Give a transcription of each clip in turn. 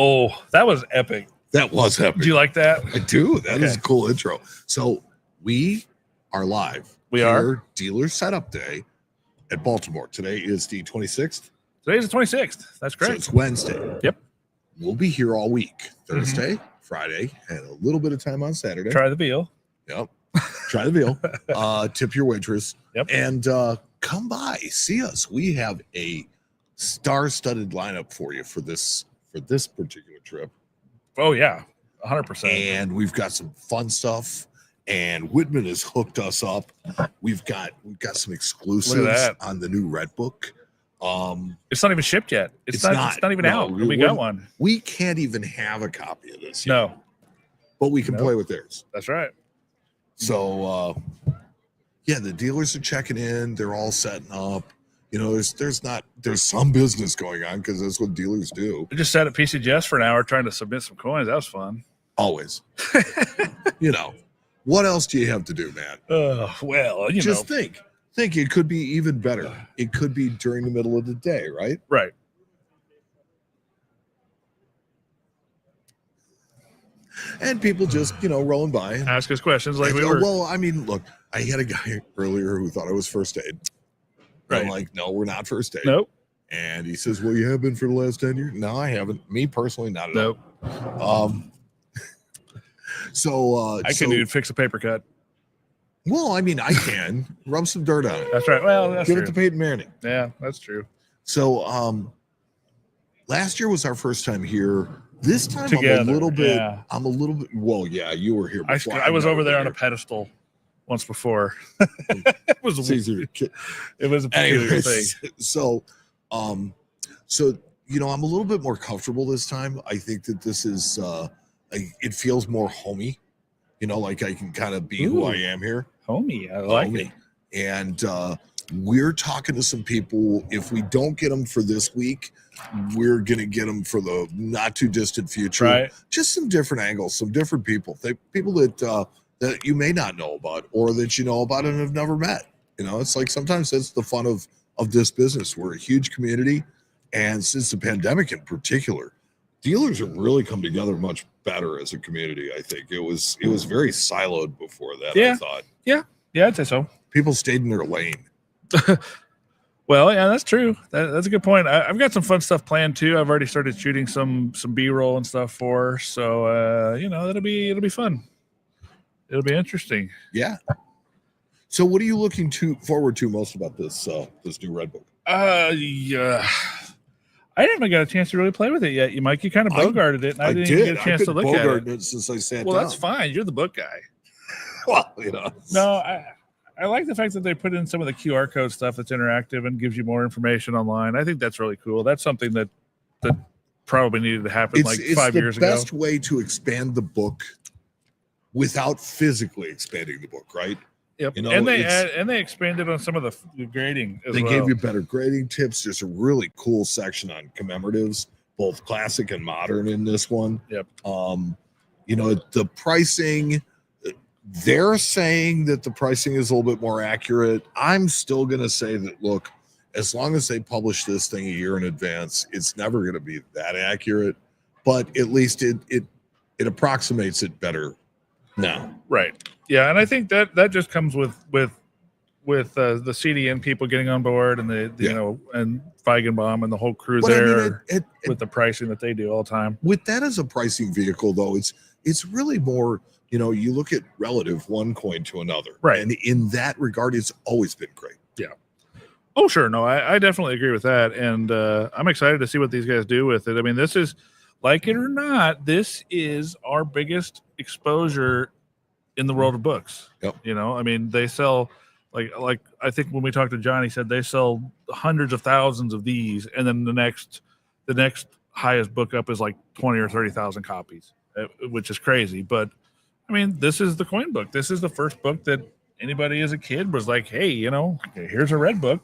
Oh, that was epic. That was epic. Do you like that? I do. That is a cool intro. So we are live. We are. Dealer Setup Day at Baltimore. Today is the 26th. Today is the 26th. That's great. So it's Wednesday. Yep. We'll be here all week. Thursday, Friday, and a little bit of time on Saturday. Try the veal. Yep. Try the veal. Tip your waitress. Yep. And come by. See us. We have a star-studded lineup for you for this particular trip. Oh, yeah. 100%. And we've got some fun stuff. And Whitman has hooked us up. We've got some exclusives on the new Red Book. It's not even shipped yet. It's not even out. We got one. We can't even have a copy of this yet. No. But we can play with theirs. That's right. So the dealers are checking in. They're all setting up. You know, there's some business going on because that's what dealers do. I just sat at PCGS for an hour trying to submit some coins. That was fun. Always. You know, what else do you have to do, man? Well, you just think it could be even better. It could be during the middle of the day, right? Right. And people just, rolling by. Ask us questions like we were. Well, I mean, look, I had a guy earlier who thought I was first aid. Right. I'm like, no, we're not first aid. Nope. And he says, well, you have been for the last 10 years? No, I haven't. Me personally, not at all. I can even fix a paper cut. Well, I mean, I can rub some dirt on it. That's right. Well, that's Give true. it to Peyton Manning. Yeah, that's true. So last year was our first time here. This time together, I'm a little bit, well, yeah, you were here before. I was over there on a pedestal once before. It was a peculiar thing. So, I'm a little bit more comfortable this time. I think that this is, it feels more homey, like I can kind of be who I am here. Homey, I like it. And we're talking to some people. If we don't get them for this week, we're going to get them for the not too distant future. Right. Just some different angles, some different people, people that you may not know about or that you know about and have never met. It's like sometimes that's the fun of this business. We're a huge community. And since the pandemic in particular, dealers have really come together much better as a community. I think it was very siloed before that. Yeah. I thought. Yeah, I'd say so. People stayed in their lane. Well, yeah, that's true. That's a good point. I've got some fun stuff planned too. I've already started shooting some B-roll and stuff for. So it'll be fun. It'll be interesting. Yeah. So, what are you looking forward to most about this new Red Book? Yeah. I haven't got a chance to really play with it yet. You kind of bogarted it, and I didn't even get a chance to look at it. Since I sat down. Well, that's fine. You're the book guy. Well, No, I like the fact that they put in some of the QR code stuff that's interactive and gives you more information online. I think that's really cool. That's something that probably needed to happen 5 years ago. It's the best way to expand the book without physically expanding the book, right? Yep. And they expanded on some of the grading as well. They gave you better grading tips. There's a really cool section on commemoratives, both classic and modern in this one. Yep. The pricing, they're saying that the pricing is a little bit more accurate. I'm still going to say that, look, as long as they publish this thing a year in advance, it's never going to be that accurate, but at least it approximates it better now. Right. Yeah, and I think that just comes with the CDN people getting on board and and Feigenbaum and the whole crew with the pricing that they do all the time. With that as a pricing vehicle, though, it's really more, you look at relative one coin to another. Right. And in that regard, it's always been great. Yeah. Oh, sure. No, I definitely agree with that. And I'm excited to see what these guys do with it. I mean, this is, like it or not, this is our biggest exposure in the world of books. Yep. I mean, they sell like I think when we talked to John, he said they sell hundreds of thousands of these, and then the next highest book up is like 20 or 30,000 copies, which is crazy. But I mean, this is the coin book. This is the first book that anybody as a kid was like, hey, here's a Red Book,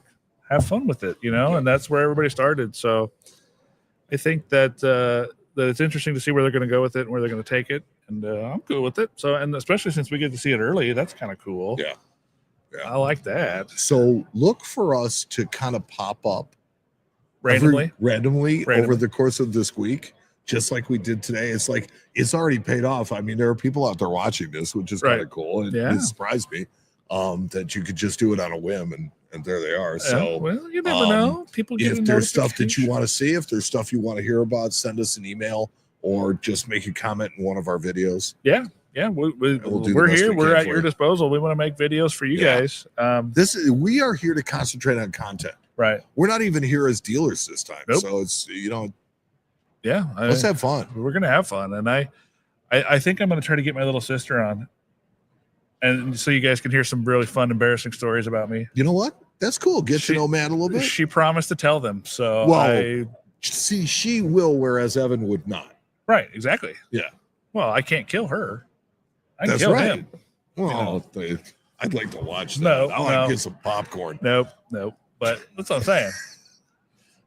have fun with it, and that's where everybody started. So I think that it's interesting to see where they're going to go with it and where they're going to take it. And I'm cool with it. So, and especially since we get to see it early, that's kind of cool. Yeah. I like that. So look for us to kind of pop up randomly over the course of this week. just like we did today. It's like it's already paid off. I mean, there are people out there watching this, which is kind of cool. And it surprised me that you could just do it on a whim, and there they are. So, well, you never know. People get if there's stuff that you want to see, if there's stuff you want to hear about, send us an email or just make a comment in one of our videos. Yeah, we're here. We're at your disposal. We want to make videos for you guys. We are here to concentrate on content. Right. We're not even here as dealers this time. Nope. So it's let's have fun. We're gonna have fun, and I think I'm gonna try to get my little sister on, and so you guys can hear some really fun, embarrassing stories about me. You know what? That's cool. Get to know Matt a little bit. She promised to tell them. So she will, whereas Evan would not. Right. Exactly. Yeah. Well, I can't kill her. I can That's kill right. him. Well, I'd like to watch that. No, I want to get some popcorn. Nope. But that's what I'm saying.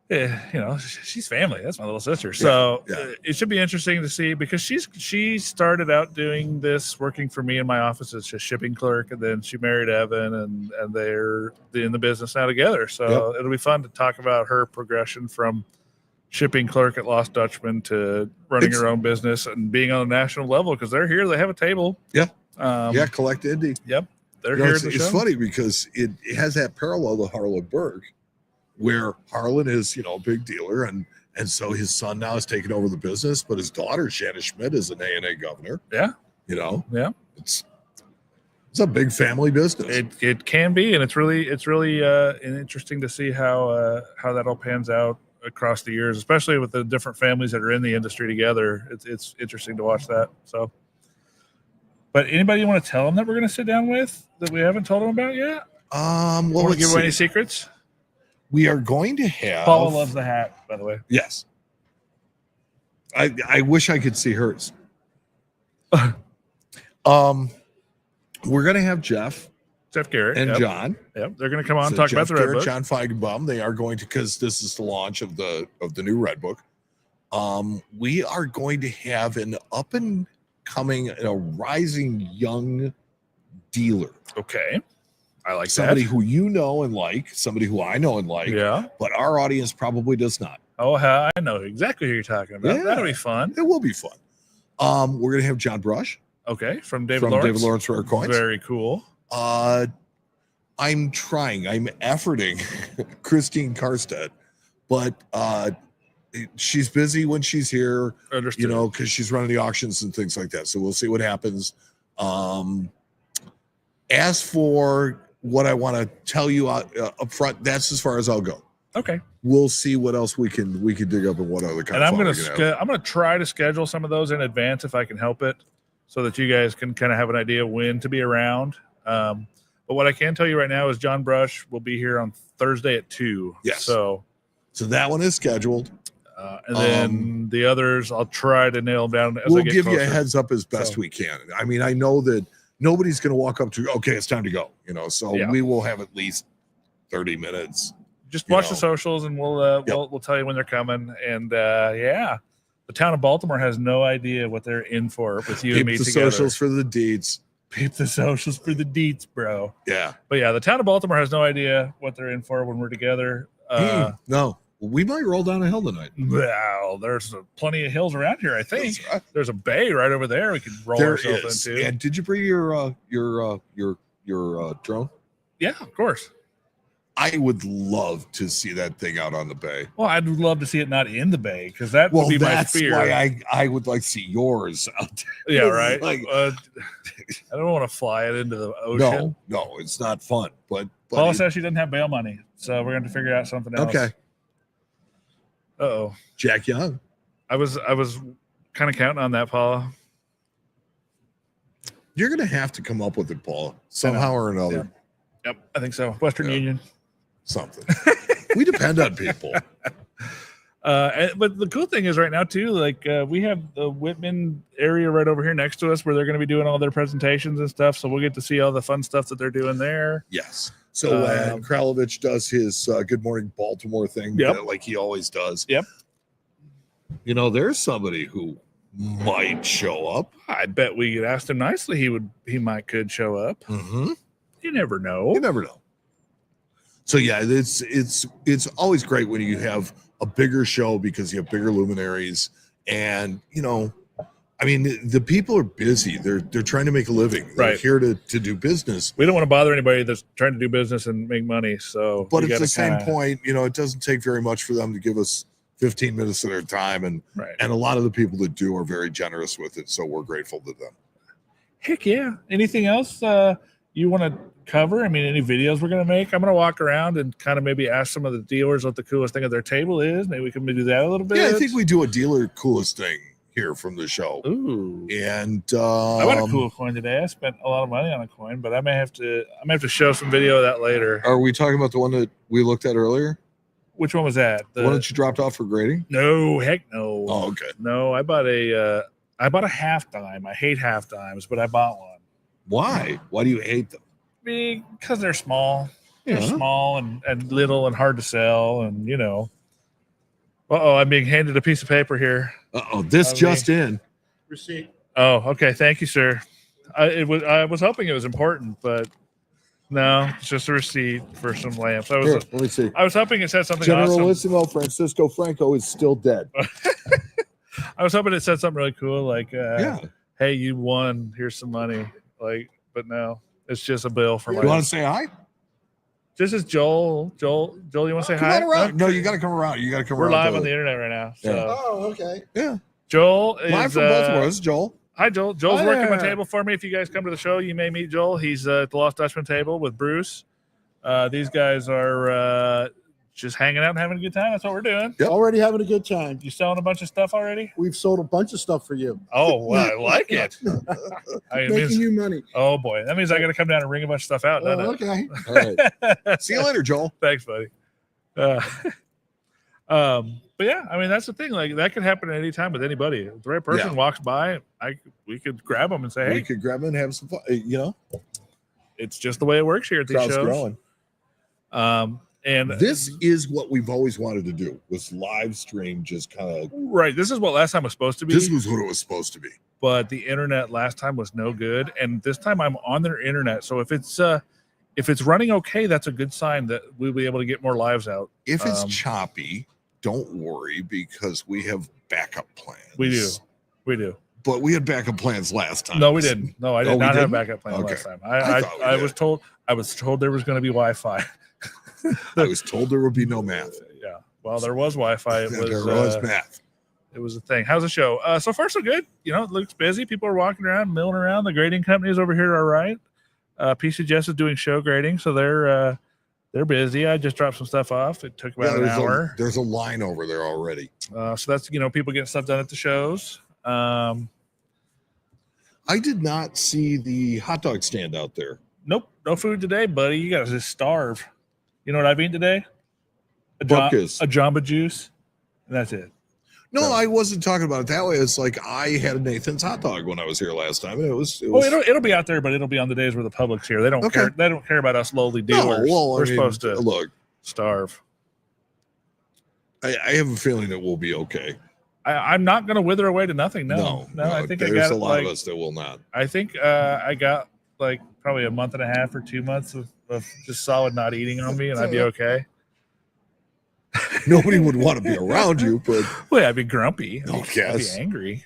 Yeah, she's family. That's my little sister. So it should be interesting to see, because she started out doing this, working for me in my office as a shipping clerk, and then she married Evan, and they're in the business now together. So it'll be fun to talk about her progression from shipping clerk at Lost Dutchman to running her own business and being on a national level, because they're here. They have a table. Collect Indy. Yep. They're here at the show. It's funny because it has that parallel to Harlan Berg, where Harlan is, a big dealer, and so his son now has taken over the business, but his daughter, Shanna Schmidt, is an A&A governor. Yeah. It's a big family business. It can be, and it's really interesting to see how that all pans out across the years, especially with the different families that are in the industry together. It's interesting to watch that. So, but anybody you want to tell them that we're going to sit down with that we haven't told them about yet? Want to give away any secrets? We are going to have. Paula loves the hat, by the way. Yes. I wish I could see hers. We're going to have Jeff Garrett and John. Yep, they're going to come on and talk about the Red Book. John Feigenbaum. They are going to, because this is the launch of the new Red Book. We are going to have an up and coming, a rising young dealer. Okay. I like somebody who you know and like, somebody who I know and like. Yeah. But our audience probably does not. Oh, I know exactly who you're talking about. Yeah. That'll be fun. It will be fun. We're going to have John Brush. Okay. From David Lawrence Rare Coins. Very cool. I'm efforting Christine Karstedt, but she's busy when she's here. Understood. Because she's running the auctions and things like that. So we'll see what happens. As for what I want to tell you up front, that's as far as I'll go. Okay. We'll see what else we can dig up and what other kind of. And I'm gonna try to schedule some of those in advance if I can help it, so that you guys can kind of have an idea when to be around. But what I can tell you right now is John Brush will be here on Thursday at 2:00. Yes. So that one is scheduled. And then the others, I'll try to nail them down. We'll give you a heads up as best we can. I mean, I know that nobody's going to walk up to, okay, it's time to go. So we will have at least 30 minutes. Just watch the socials, and we'll tell you when they're coming. And the town of Baltimore has no idea what they're in for with you and me together. The socials for the deeds. Peep the socials for the deets, bro. Yeah. But the town of Baltimore has no idea what they're in for when we're together. No. We might roll down a hill tonight. Well, there's plenty of hills around here, I think. Right. There's a bay right over there we could roll ourselves into. And did you bring your drone? Yeah, of course. I would love to see that thing out on the bay. Well, I'd love to see it not in the bay, because that would be my fear. Why I would like to see yours out there. Yeah, right. I don't want to fly it into the ocean. No, it's not fun. But Paula says she doesn't have bail money, so we're going to figure out something else. Okay. Uh-oh. Jack Young. I was kind of counting on that, Paula. You're going to have to come up with it, Paula, somehow or another. Yep, I think so. Western Union. Something. We depend on people. But the cool thing is right now too, we have the Whitman area right over here next to us where they're going to be doing all their presentations and stuff. So we'll get to see all the fun stuff that they're doing there. Yes. So when Kralovich does his Good Morning Baltimore thing, like he always does. Yep. There's somebody who might show up. I bet we could ask him nicely. He could show up. Mm-hmm. You never know. So it's always great when you have a bigger show because you have bigger luminaries And I mean, the people are busy. They're trying to make a living. They're Right. here to do business. We don't want to bother anybody that's trying to do business and make money. So, But we at the gotta same kinda- point, it doesn't take very much for them to give us 15 minutes of their time. And right. a lot of the people that do are very generous with it. So we're grateful to them. Heck yeah. Anything else you want to cover? I mean, any videos we're going to make? I'm going to walk around and kind of maybe ask some of the dealers what the coolest thing at their table is. Maybe we can do that a little bit. Yeah, I think we do a dealer coolest thing here from the show. Ooh. And I bought a cool coin today. I spent a lot of money on a coin, but I may have to show some video of that later. Are we talking about the one that we looked at earlier? Which one was that? The one that you dropped off for grading? No, heck no. Oh, okay. No, I bought a half dime. I hate half dimes, but I bought one. Why? Why do you hate them? Because they're small. Yeah. They're small and little and hard to sell, and Uh-oh, I'm being handed a piece of paper here. Uh-oh, this just in. Receipt. Oh, okay. Thank you, sir. I was hoping it was important, but no, it's just a receipt for some lamps. Here, let me see. I was hoping it said something awesome. Generalissimo Francisco Franco is still dead. I was hoping it said something really cool, like, Yeah. hey, you won. Here's some money. But no, it's just a bill for You my. want to say hi? This is Joel. Joel, you want to say Come hi? on around. No, you got to come around. You got to come We're around. live on the internet right now. So. Yeah. Oh, okay. Yeah. Joel is live from Baltimore. This is Joel. Hi, Joel. Joel's Hi working my there. table for me. If you guys come to the show, you may meet Joel. He's at the Lost Dutchman table with Bruce. These guys are just hanging out and having a good time. That's what we're doing. Yep. Already having a good time. You selling a bunch of stuff already? We've sold a bunch of stuff for you. Oh, well, I like it. Making you money. Oh, boy. That means I got to come down and ring a bunch of stuff out, doesn't Oh, okay. All right. See you later, Joel. Thanks, buddy. But yeah, I mean, that's the thing. Like, that could happen at any time with anybody. If the right person walks by, we could grab them and say, hey. We could grab them and have some fun. It's just the way it works here at these Crowd's shows. growing. And this is what we've always wanted to do, was live stream, just kind of. Right. This is what last time was supposed to be. This was what it was supposed to be. But the internet last time was no good. And this time I'm on their internet. So if it's running okay, that's a good sign that we'll be able to get more lives out. If it's choppy, don't worry, because we have backup plans. We do. But we had backup plans last time. No, we didn't. No, I did not have backup plans Okay. last time. I was told there was going to be Wi-Fi. I was told there would be no math. Yeah. Well, there was Wi-Fi. It There was math. It was a thing. How's the show? So far, so good. It looks busy. People are walking around, milling around. The grading companies over here are all right. PCGS is doing show grading, so they're busy. I just dropped some stuff off. It took about an hour. There's a line over there already. So that's people getting stuff done at the shows. I did not see the hot dog stand out there. Nope, no food today, buddy. You got to just starve. You know what I've eaten today? A Jamba Juice, and that's it. No, I wasn't talking about it that way. It's like I had a Nathan's hot dog when I was here last time, and it was. It'll be out there, but it'll be on the days where the public's here. They don't care. They don't care about us lowly dealers. We're supposed to starve. I have a feeling that we'll be okay. I'm not going to wither away to nothing. No. I think there's a lot of us that will not. I think I got probably a month and a half or 2 months of just solid not eating on me, and I'd be okay. Nobody would want to be around you, but I'd be grumpy. I'd be angry.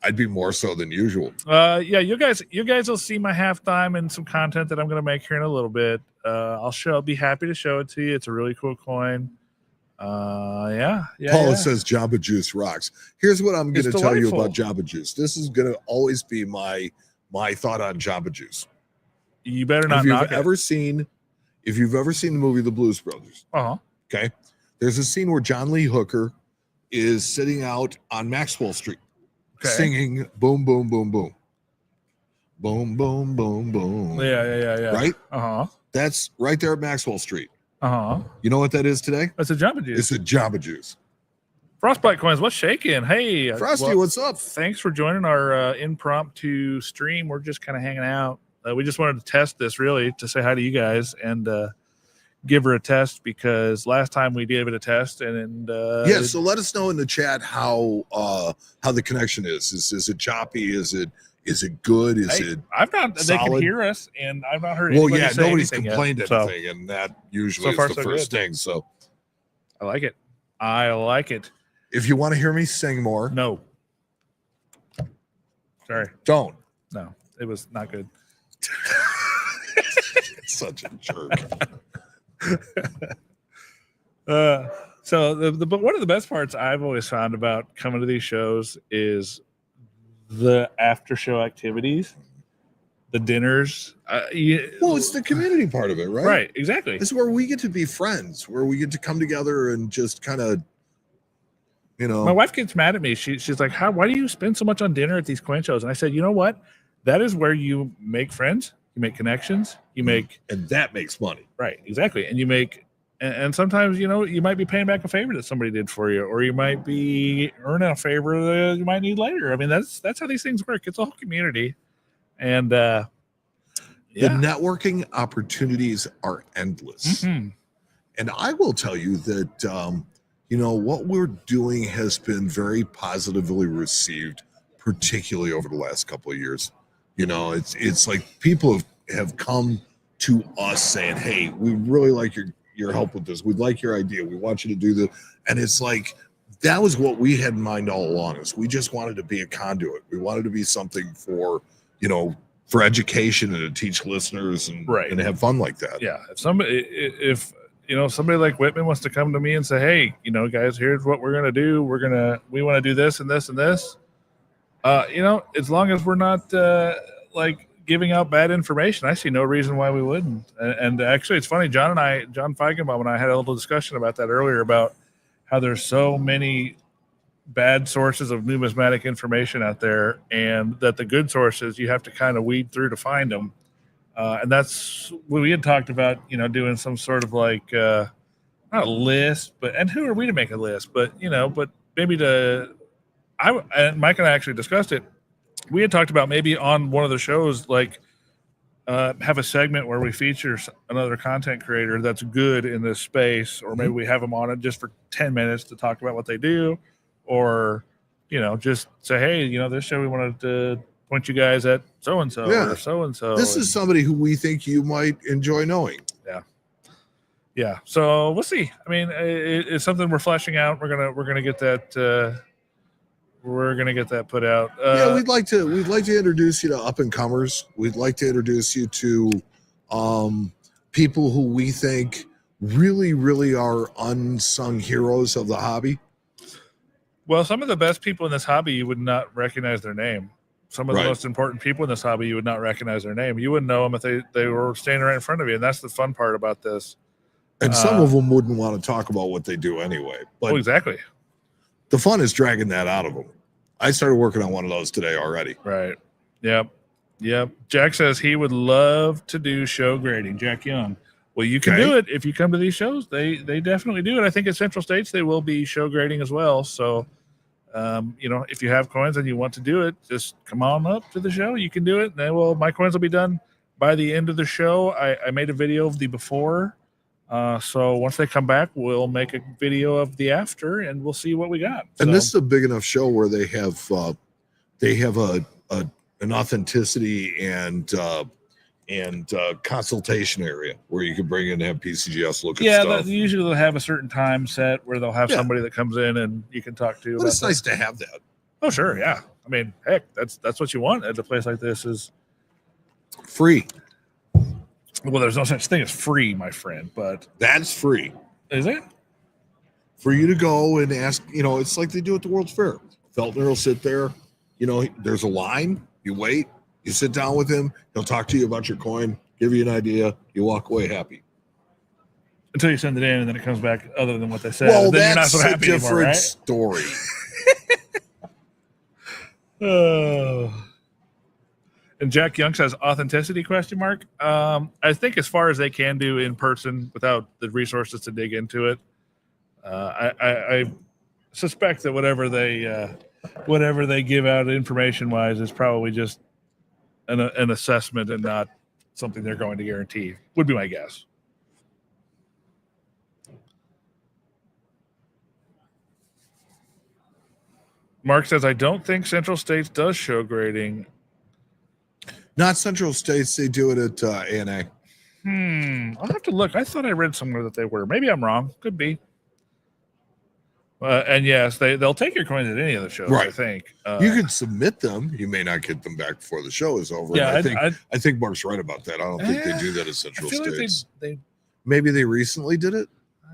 I'd be more so than usual. You guys will see my halftime and some content that I'm going to make here in a little bit. I'll be happy to show it to you. It's a really cool coin. Paula says Jamba Juice rocks. Here's what I'm going to tell you about Jamba Juice. This is going to always be my thought on Jamba Juice. You better not knock it. If you've ever seen the movie The Blues Brothers, okay, there's a scene where John Lee Hooker is sitting out on Maxwell Street, singing "Boom Boom Boom Boom, Boom Boom Boom Boom." Yeah. Right. That's right there at Maxwell Street. You know what that is today? It's a Jamba Juice. It's a Jamba Juice. Frostbite Coins, what's shaking? Hey, Frosty, what's up? Thanks for joining our impromptu stream. We're just kind of hanging out. We just wanted to test this, really, to say hi to you guys and give her a test, because last time we gave it a test and so let us know in the chat how the connection is. Is it choppy? Is it good? I've not. Solid? They can hear us, and I've not heard. Anybody say nobody's anything complained yet, anything, and that usually is the first thing. So I like it. If you want to hear me sing more, No. Sorry. don't. No, it was not good. Such a jerk. So but one of the best parts I've always found about coming to these shows is the after show activities, the dinners. Well, it's the community part of it, right? Right, exactly. This is where we get to be friends, where we get to come together and just kind of, My wife gets mad at me. She's like, why do you spend so much on dinner at these coin shows? And I said, you know what? That is where you make friends, you make connections, you make, and that makes money. right, exactly. And you make, and sometimes, you might be paying back a favor that somebody did for you, or you might be earning a favor that you might need later. I mean, that's how these things work. It's a whole community. And the networking opportunities are endless. Mm-hmm. And I will tell you that, what we're doing has been very positively received, particularly over the last couple of years. It's like people have come to us saying, hey, we really like your help with this. We'd like your idea. We want you to do this. And it's like, that was what we had in mind all along, is we just wanted to be a conduit. We wanted to be something for education and to teach listeners and have fun like that. Yeah. If somebody like Whitman wants to come to me and say, hey, guys, here's what we're going to do. We want to do this and this and this. As long as we're not giving out bad information, I see no reason why we wouldn't. And actually, it's funny. John Feigenbaum and I had a little discussion about that earlier, about how there's so many bad sources of numismatic information out there, and that the good sources you have to kind of weed through to find them. And that's what we had talked about, doing some sort of not a list, and who are we to make a list? But maybe and Mike and I actually discussed it. We had talked about maybe on one of the shows, have a segment where we feature another content creator that's good in this space, or maybe we have them on it just for 10 minutes to talk about what they do, or, just say, hey, this show we wanted to point you guys at so-and-so or so-and-so. This is somebody who we think you might enjoy knowing. Yeah. So we'll see. I mean, it's something we're fleshing out. We're going to get that, we're gonna get that put out. We'd like to introduce you to up and comers. We'd like to introduce you to people who we think really, really are unsung heroes of the hobby. Well, some of the best people in this hobby, you would not recognize their name. Some of the most important people in this hobby, you would not recognize their name. You wouldn't know them if they were standing right in front of you, and that's the fun part about this. And some of them wouldn't want to talk about what they do anyway. But exactly. The fun is dragging that out of them. I started working on one of those today already. Right. Yep. Jack says he would love to do show grading. Jack Young. Well, you can do it if you come to these shows. They definitely do it. I think at Central States they will be show grading as well. So, if you have coins and you want to do it, just come on up to the show. You can do it. And my coins will be done by the end of the show. I made a video of the before. So once they come back, we'll make a video of the after, and we'll see what we got. And this is a big enough show where they have an authenticity and consultation area where you can bring in and have PCGS look at stuff. Yeah, usually they'll have a certain time set where they'll have somebody that comes in and you can talk to. But it's nice to have that. Oh, sure, yeah. I mean, heck, that's what you want at a place like this is free. Well, there's no such thing as free, my friend, but that's free. Is it? For you to go and ask, it's like they do at the World's Fair. Feltner will sit there, there's a line, you wait, you sit down with him, he'll talk to you about your coin, give you an idea, you walk away happy. Until you send it in and then it comes back other than what they said. Well, then that's you're not so happy a different anymore, right? story. And Jack Young says authenticity ? I think as far as they can do in person without the resources to dig into it, I suspect that whatever they give out information wise is probably just an assessment and not something they're going to guarantee. Would be my guess. Mark says, I don't think Central States does show grading. Not Central States. They do it at ANA. I'll have to look. I thought I read somewhere that they were. Maybe I'm wrong. Could be. And yes, they'll take your coins at any of the shows. Right. I think you can submit them. You may not get them back before the show is over. Yeah, and I think Mark's right about that. I don't think they do that at Central I feel States. Like Maybe they recently did it.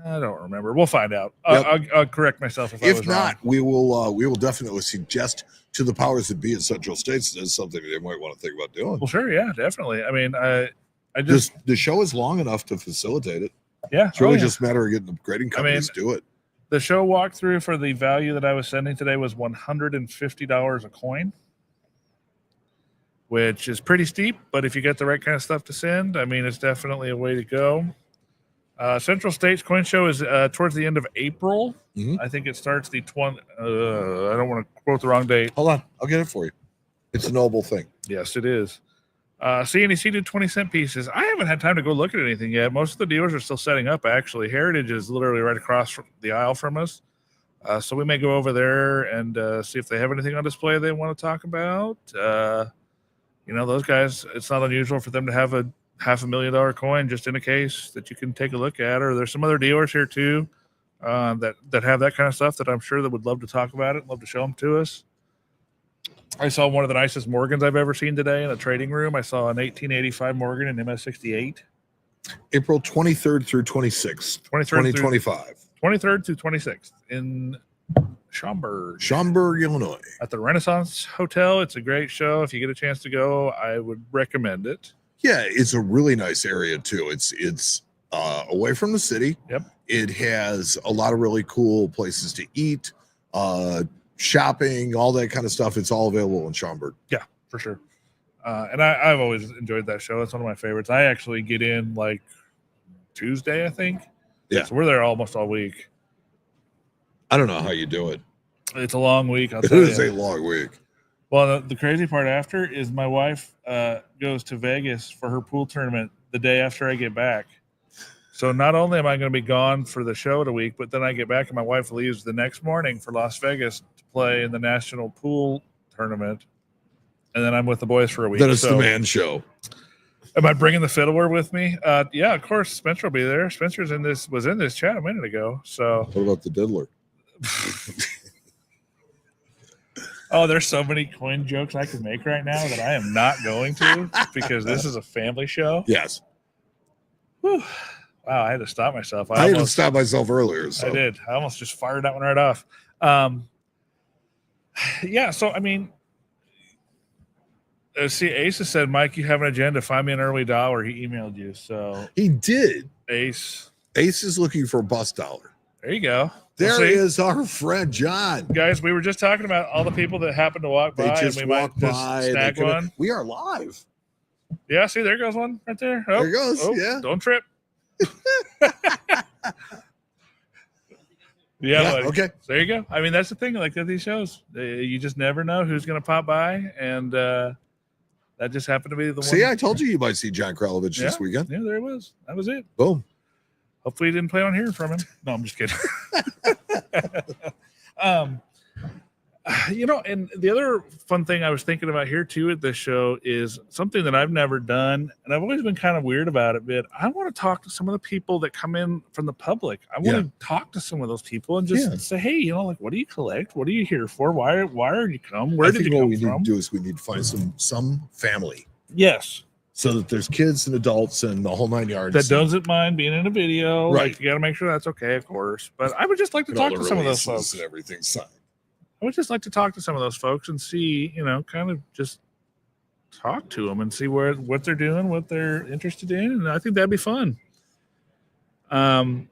I don't remember. We'll find out. Yep. I'll correct myself if not. We will definitely suggest to the powers that be at Central States that is something they might want to think about doing. Well, sure, yeah, definitely. I mean, I just the show is long enough to facilitate it. Yeah, it's really just a matter of getting the grading companies to do it. The show walkthrough for the value that I was sending today was $150 a coin, which is pretty steep. But if you get the right kind of stuff to send, I mean, it's definitely a way to go. Central States Coin Show is towards the end of April. Mm-hmm. I think it starts the 20. I don't want to quote the wrong date. Hold on, I'll get it for you. It's a noble thing. Yes, it is. CNEC did 20-cent pieces. I haven't had time to go look at anything yet. Most of the dealers are still setting up, actually. Heritage is literally right across from the aisle from us. So we may go over there and see if they have anything on display they want to talk about. Those guys, it's not unusual for them to have a $500,000 coin just in a case that you can take a look at. Or there's some other dealers here, too, that have that kind of stuff that I'm sure that would love to talk about it, love to show them to us. I saw one of the nicest Morgans I've ever seen today in a trading room. I saw an 1885 Morgan in MS68. April 23rd through 26th, 2025. 23rd through 26th in Schaumburg, Illinois. At the Renaissance Hotel. It's a great show. If you get a chance to go, I would recommend it. Yeah, it's a really nice area, too. It's away from the city. Yep. It has a lot of really cool places to eat, shopping, all that kind of stuff. It's all available in Schaumburg. Yeah, for sure. And I've always enjoyed that show. It's one of my favorites. I actually get in like Tuesday, I think. Yeah. So we're there almost all week. I don't know how you do it. It's a long week. It is a long week. Well, the crazy part after is my wife goes to Vegas for her pool tournament the day after I get back. So not only am I going to be gone for the show in a week, but then I get back and my wife leaves the next morning for Las Vegas to play in the national pool tournament. And then I'm with the boys for a week. Then it's the man show. Am I bringing the fiddler with me? Yeah, of course. Spencer will be there. Spencer's was in this chat a minute ago. So what about the diddler? Oh, there's so many coin jokes I could make right now that I am not going to because this is a family show. Yes. Whew. Wow, I had to stop myself. I had to stop myself earlier. So. I did. I almost just fired that one right off. Yeah, so, I mean, see, Ace has said, Mike, you have an agenda. Find me an early dollar. He emailed you. So he did. Ace is looking for a bus dollar. There you go. There is our friend John. Guys, we were just talking about all the people that happen to walk by. They just and we walk might by. Just snag one. We are live. Yeah, see, there goes one right there. Oh, there goes. Yeah. Don't trip. Yeah, okay. So there you go. I mean, that's the thing. Like at these shows, you just never know who's going to pop by, and that just happened to be the one. See, I told you might see John Kralovich this weekend. Yeah, there it was. That was it. Boom. Hopefully, you didn't plan on hearing from him. No, I'm just kidding. And the other fun thing I was thinking about here too at this show is something that I've never done, and I've always been kind of weird about it. But I want to talk to some of the people that come in from the public. I want to talk to some of those people and just say, hey, like, what do you collect? What are you here for? Why are you come? Where did you come from? What we need to do is we need to find some family. Yes. So that there's kids and adults and the whole 9 yards. That doesn't mind being in a video. Right. Like, you got to make sure that's okay, of course. But I would just like to talk to some of those folks. And everything signed. I would just like to talk to some of those folks and see, kind of just talk to them and see what they're doing, what they're interested in. And I think that'd be fun. But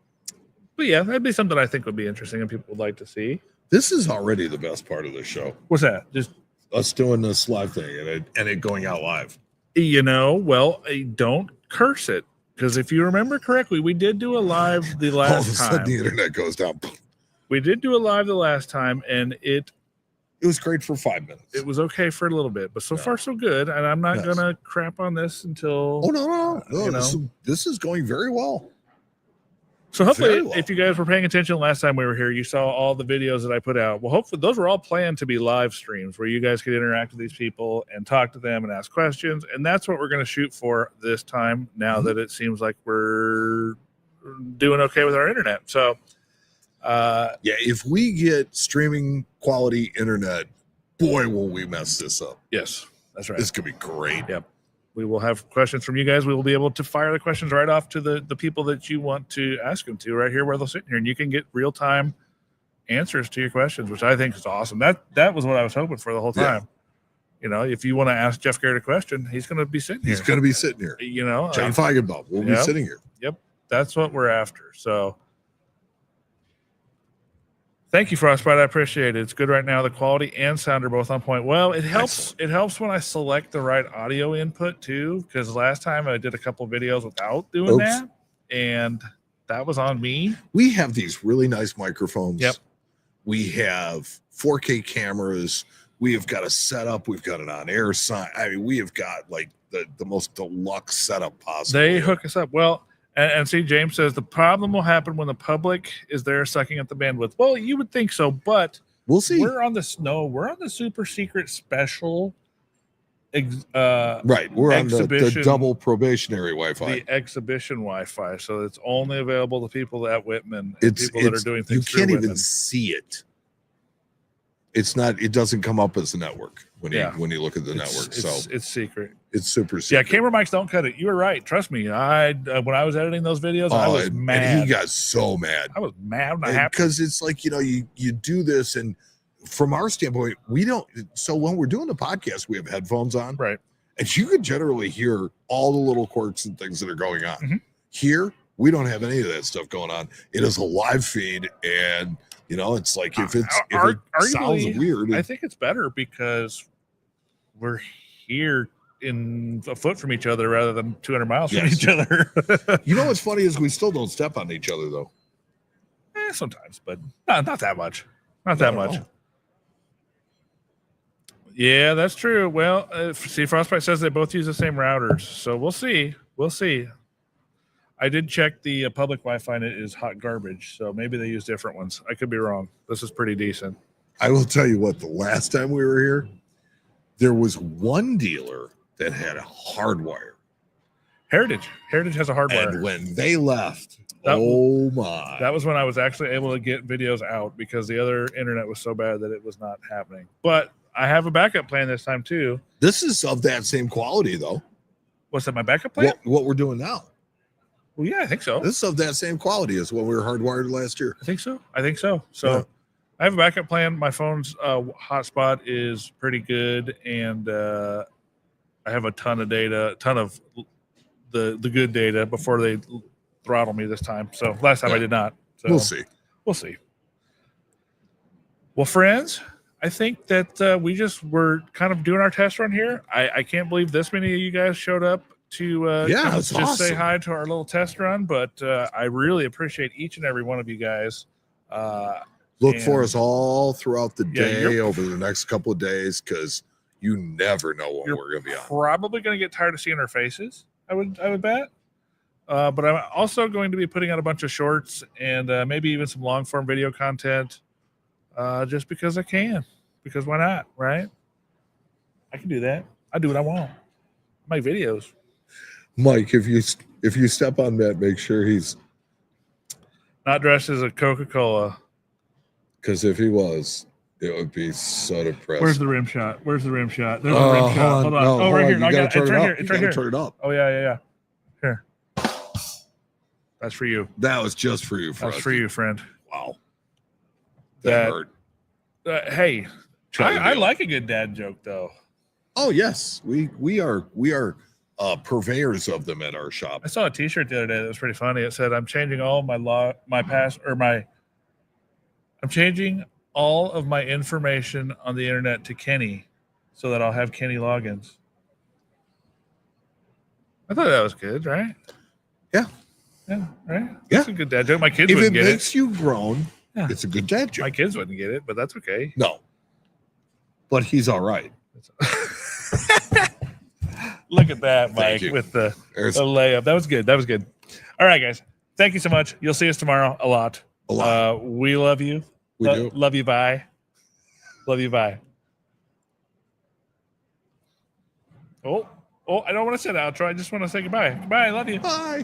yeah, that'd be something I think would be interesting and people would like to see. This is already the best part of the show. What's that? Just us doing this live thing and it going out live. Well, don't curse it. Because if you remember correctly, we did do a live the last time. All of a sudden, the internet goes down. We did do a live the last time, and it was great for 5 minutes. It was okay for a little bit, but so far so good. And I'm not gonna crap on this until. Oh no! This is going very well. So hopefully, if you guys were paying attention last time we were here, you saw all the videos that I put out. Well, hopefully those were all planned to be live streams where you guys could interact with these people and talk to them and ask questions. And that's what we're going to shoot for this time. Now that it seems like we're doing okay with our internet, so. If we get streaming quality internet, boy, will we mess this up. Yes, that's right. This could be great. Yep. We will have questions from you guys. We will be able to fire the questions right off to the people that you want to ask them to right here where they'll sit here, and you can get real-time answers to your questions, which I think is awesome. That was what I was hoping for the whole time. Yeah. You know, if you want to ask Jeff Garrett a question, he's going to be sitting here. He's going to be sitting here. You know, John Feigenbaum will be sitting here. Yep. That's what we're after. So thank you, Frostbite. I appreciate it. It's good right now. The quality and sound are both on point. Well, it helps. Excellent. It helps when I select the right audio input too, because last time I did a couple videos without doing that, and that was on me. We have these really nice microphones. Yep. We have 4K cameras. We have got a setup. We've got an on-air sign. I mean, we have got like the most deluxe setup possible. They hook us up. Well, and see, James says the problem will happen when the public is there sucking at the bandwidth. Well, you would think so, but we'll see. We're on the super secret special. Right, we're on the double probationary Wi-Fi, the exhibition Wi-Fi. So it's only available to people at Whitman. And people that are doing things. You can't even see it. It's not. It doesn't come up as a network when you look at the network. So it's secret. It's super secret. Yeah, camera mics don't cut it. You were right. Trust me. I when I was editing those videos, I was mad. And he got so mad. I was mad. Because it's like, you do this, and from our standpoint, we don't. So when we're doing the podcast, we have headphones on, right? And you can generally hear all the little quirks and things that are going on. Mm-hmm. Here, we don't have any of that stuff going on. It is a live feed, and it's like if it sounds weird, I think it's better because we're here in a foot from each other rather than 200 miles from each other. What's funny is we still don't step on each other though. Sometimes, but not that much. Not that much. Yeah, that's true. Well, see, Frostbite says they both use the same routers, so we'll see. We'll see. I did check the public Wi-Fi, and it is hot garbage, so maybe they use different ones. I could be wrong. This is pretty decent. I will tell you what, the last time we were here, there was one dealer that had a hardwire. Heritage has a hardwire. And when they left, my. That was when I was actually able to get videos out because the other internet was so bad that it was not happening. But I have a backup plan this time, too. This is of that same quality, though. What's that, my backup plan? What we're doing now. Well, yeah, I think so. This is of that same quality as when we were hardwired last year. I think so. So I have a backup plan. My phone's hotspot is pretty good, and I have a ton of data, the good data before they throttle me this time. So last time I did not. So We'll see. Well, friends, I think that we're kind of doing our test run here. I can't believe this many of you guys showed up to just awesome. Say hi to our little test run, but I really appreciate each and every one of you guys. Look for us all throughout the day over the next couple of days, because you never know what we're going to be on. Probably going to get tired of seeing our faces, I would bet. But I'm also going to be putting out a bunch of shorts and maybe even some long form video content, just because I can. Because why not, right? I can do that. I do what I want. I make videos. Mike, if you step on Matt, make sure he's not dressed as a Coca-Cola. Because if he was, it would be so depressing. Where's the rim shot? There's the rim shot. Hold on. No, right here. It's right here. It's right here. Turn it up. Oh, yeah. Here. That's for you. That was just for you, friend. That's for you, friend. Wow. That hurt. Hey, I like a good dad joke, though. Oh, yes. We are purveyors of them at our shop. I saw a T-shirt the other day that was pretty funny. It said, "I'm changing all I'm changing all of my information on the internet to Kenny, so that I'll have Kenny logins." I thought that was good, right? Yeah, right. Yeah, that's a good dad joke. My kids wouldn't get it. If it makes you groan, it's a good dad joke. My kids wouldn't get it, but that's okay. No, but he's all right. Look at that, Mike, with the layup. That was good. All right, guys. Thank you so much. You'll see us tomorrow a lot. We love you. We do. Love you. Bye. Love you. Bye. Oh, I don't want to say the outro. I just want to say goodbye. Goodbye. I love you. Bye.